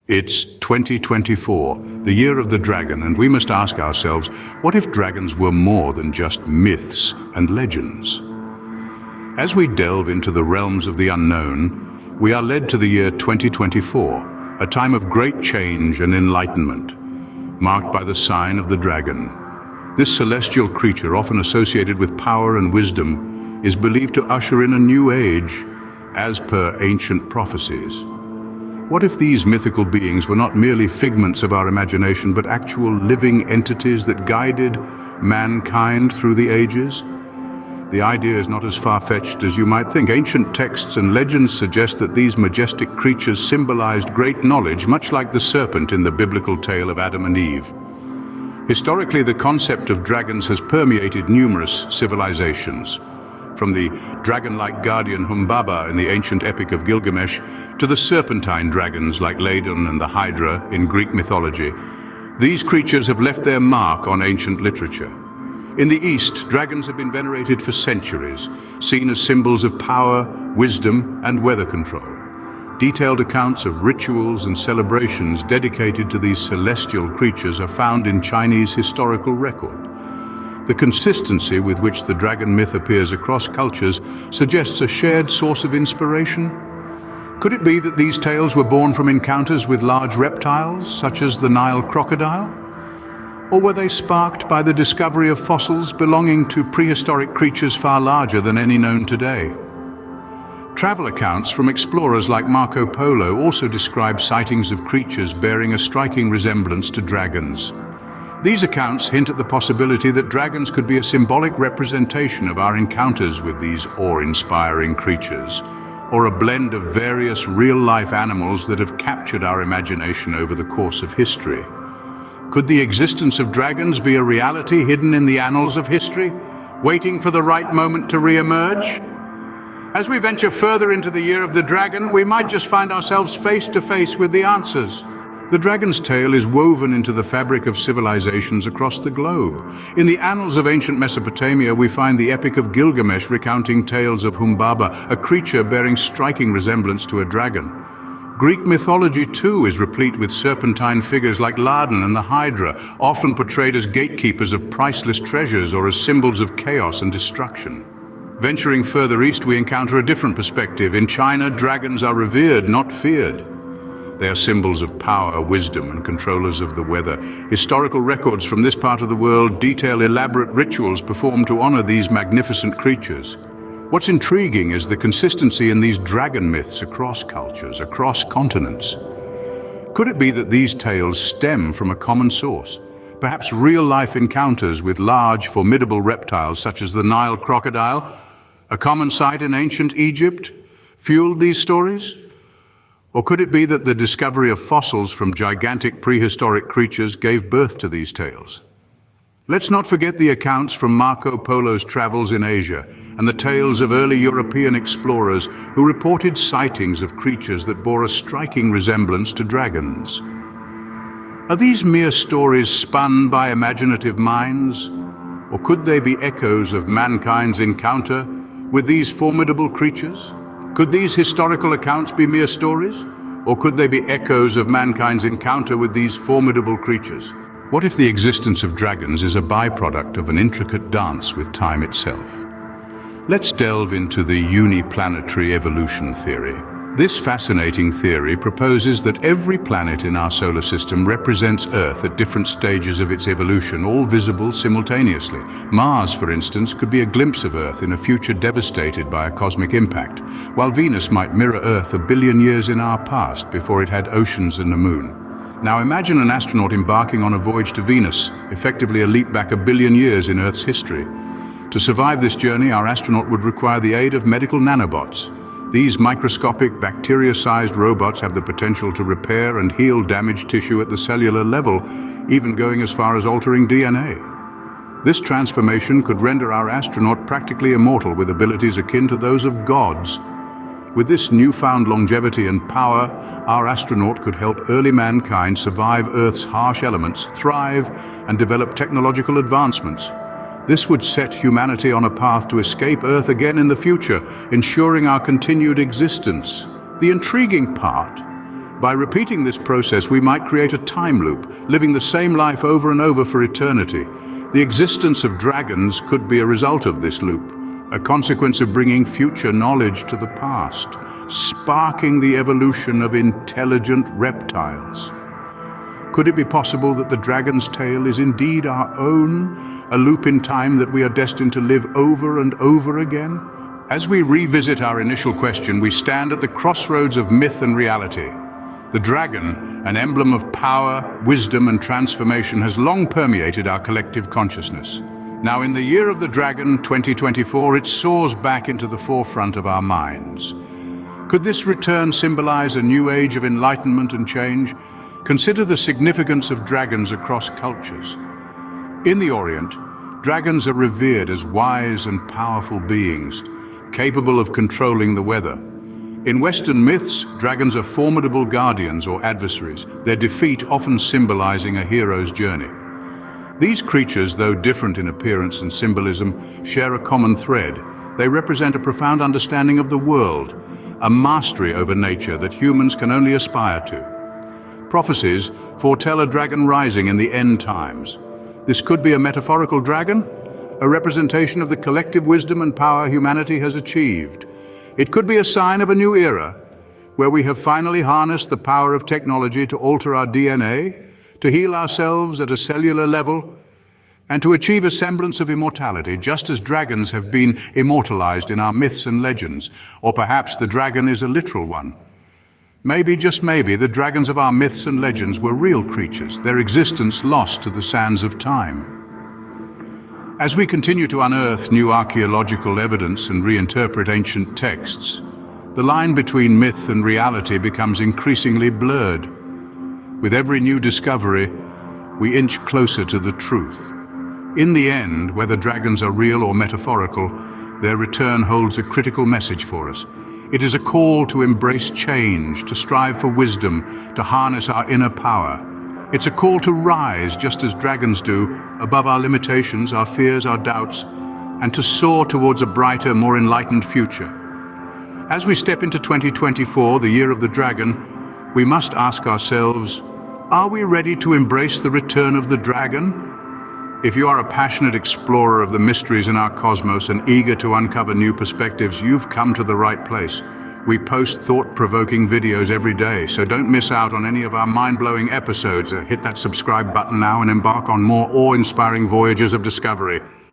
It's 2024, the year of the dragon, and we must ask ourselves, what if dragons were more than just myths and legends? As we delve into the realms of the unknown, we are led to the year 2024, a time of great change and enlightenment, marked by the sign of the dragon. This celestial creature, often associated with power and wisdom, is believed to usher in a new age, as per ancient prophecies. What if these mythical beings were not merely figments of our imagination, but actual living entities that guided mankind through the ages? The idea is not as far-fetched as you might think. Ancient texts and legends suggest that these majestic creatures symbolized great knowledge, much like the serpent in the biblical tale of Adam and Eve. Historically, the concept of dragons has permeated numerous civilizations, from the dragon-like guardian Humbaba in the ancient epic of Gilgamesh to the serpentine dragons like Ladon and the Hydra in Greek mythology. These creatures have left their mark on ancient literature. In the East, dragons have been venerated for centuries, seen as symbols of power, wisdom, and weather control. Detailed accounts of rituals and celebrations dedicated to these celestial creatures are found in Chinese historical record. The consistency with which the dragon myth appears across cultures suggests a shared source of inspiration. Could it be that these tales were born from encounters with large reptiles, such as the Nile crocodile? Or were they sparked by the discovery of fossils belonging to prehistoric creatures far larger than any known today? Travel accounts from explorers like Marco Polo also describe sightings of creatures bearing a striking resemblance to dragons. These accounts hint at the possibility that dragons could be a symbolic representation of our encounters with these awe-inspiring creatures, or a blend of various real-life animals that have captured our imagination over the course of history. Could the existence of dragons be a reality hidden in the annals of history, waiting for the right moment to re-emerge? As we venture further into the year of the dragon, we might just find ourselves face to face with the answers. The dragon's tale is woven into the fabric of civilizations across the globe. In the annals of ancient Mesopotamia, we find the epic of Gilgamesh recounting tales of Humbaba, a creature bearing striking resemblance to a dragon. Greek mythology, too, is replete with serpentine figures like Ladon and the Hydra, often portrayed as gatekeepers of priceless treasures or as symbols of chaos and destruction. Venturing further east, we encounter a different perspective. In China, dragons are revered, not feared. They are symbols of power, wisdom, and controllers of the weather. Historical records from this part of the world detail elaborate rituals performed to honor these magnificent creatures. What's intriguing is the consistency in these dragon myths across cultures, across continents. Could it be that these tales stem from a common source? Perhaps real-life encounters with large, formidable reptiles such as the Nile crocodile, a common sight in ancient Egypt, fueled these stories? Or could it be that the discovery of fossils from gigantic prehistoric creatures gave birth to these tales? Let's not forget the accounts from Marco Polo's travels in Asia and the tales of early European explorers who reported sightings of creatures that bore a striking resemblance to dragons. Are these mere stories spun by imaginative minds? Or could they be echoes of mankind's encounter with these formidable creatures? Could these historical accounts be mere stories? Or could they be echoes of mankind's encounter with these formidable creatures? What if the existence of dragons is a byproduct of an intricate dance with time itself? Let's delve into the Uniplanetary evolution theory. This fascinating theory proposes that every planet in our solar system represents Earth at different stages of its evolution, all visible simultaneously. Mars, for instance, could be a glimpse of Earth in a future devastated by a cosmic impact, while Venus might mirror Earth a billion years in our past before it had oceans and a moon. Now imagine an astronaut embarking on a voyage to Venus, effectively a leap back a billion years in Earth's history. To survive this journey, our astronaut would require the aid of medical nanobots. These microscopic, bacteria-sized robots have the potential to repair and heal damaged tissue at the cellular level, even going as far as altering DNA. This transformation could render our astronaut practically immortal with abilities akin to those of gods. With this newfound longevity and power, our astronaut could help early mankind survive Earth's harsh elements, thrive, and develop technological advancements. This would set humanity on a path to escape Earth again in the future, ensuring our continued existence. The intriguing part By repeating this process, we might create a time loop, living the same life over and over for eternity. The existence of dragons could be a result of this loop, a consequence of bringing future knowledge to the past, sparking the evolution of intelligent reptiles. Could it be possible that the dragon's tale is indeed our own, a loop in time that we are destined to live over and over again? As we revisit our initial question, we stand at the crossroads of myth and reality. The dragon, an emblem of power, wisdom, and transformation, has long permeated our collective consciousness. Now, in the year of the dragon, 2024, it soars back into the forefront of our minds. Could this return symbolize a new age of enlightenment and change? Consider the significance of dragons across cultures. In the Orient, dragons are revered as wise and powerful beings, capable of controlling the weather. In Western myths, dragons are formidable guardians or adversaries, their defeat often symbolizing a hero's journey. These creatures, though different in appearance and symbolism, share a common thread. They represent a profound understanding of the world, a mastery over nature that humans can only aspire to. Prophecies foretell a dragon rising in the end times. This could be a metaphorical dragon, a representation of the collective wisdom and power humanity has achieved. It could be a sign of a new era, where we have finally harnessed the power of technology to alter our DNA, to heal ourselves at a cellular level, and to achieve a semblance of immortality, just as dragons have been immortalized in our myths and legends. Or perhaps the dragon is a literal one. Maybe, just maybe, the dragons of our myths and legends were real creatures, their existence lost to the sands of time. As we continue to unearth new archaeological evidence and reinterpret ancient texts, the line between myth and reality becomes increasingly blurred. With every new discovery, we inch closer to the truth. In the end, whether dragons are real or metaphorical, their return holds a critical message for us. It is a call to embrace change, to strive for wisdom, to harness our inner power. It's a call to rise, just as dragons do, above our limitations, our fears, our doubts, and to soar towards a brighter, more enlightened future. As we step into 2024, the year of the dragon, we must ask ourselves, are we ready to embrace the return of the dragon? If you are a passionate explorer of the mysteries in our cosmos and eager to uncover new perspectives, you've come to the right place. We post thought-provoking videos every day, so don't miss out on any of our mind-blowing episodes. Hit that subscribe button now and embark on more awe-inspiring voyages of discovery.